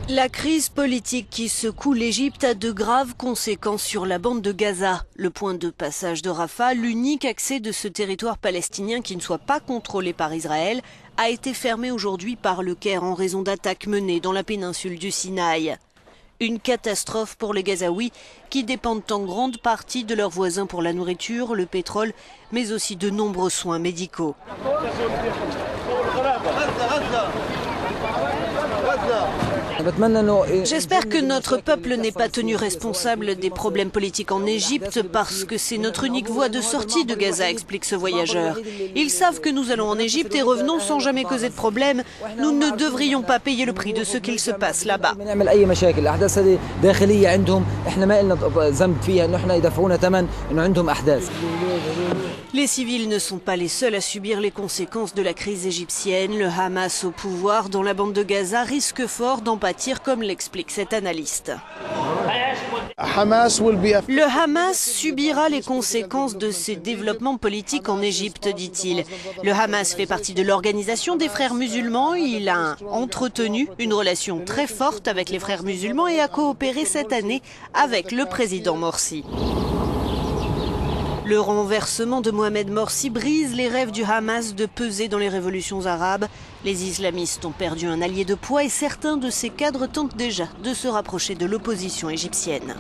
La crise politique qui secoue l'Égypte a de graves conséquences sur la bande de Gaza. Le point de passage de Rafah, l'unique accès de ce territoire palestinien qui ne soit pas contrôlé par Israël, a été fermé aujourd'hui par le Caire en raison d'attaques menées dans la péninsule du Sinaï. Une catastrophe pour les Gazaouis qui dépendent en grande partie de leurs voisins pour la nourriture, le pétrole, mais aussi de nombreux soins médicaux. J'espère que notre peuple n'est pas tenu responsable des problèmes politiques en Égypte parce que c'est notre unique voie de sortie de Gaza, explique ce voyageur. Ils savent que nous allons en Égypte et revenons sans jamais causer de problème. Nous ne devrions pas payer le prix de ce qu'il se passe là-bas. Les civils ne sont pas les seuls à subir les conséquences de la crise égyptienne. Le Hamas au pouvoir dans la bande de Gaza risque fort d'en pâtir, comme l'explique cet analyste. Le Hamas subira les conséquences de ces développements politiques en Égypte, dit-il. Le Hamas fait partie de l'organisation des frères musulmans. Il a entretenu une relation très forte avec les frères musulmans et a coopéré cette année avec le président Morsi. Le renversement de Mohamed Morsi brise les rêves du Hamas de peser dans les révolutions arabes. Les islamistes ont perdu un allié de poids et certains de ces cadres tentent déjà de se rapprocher de l'opposition égyptienne.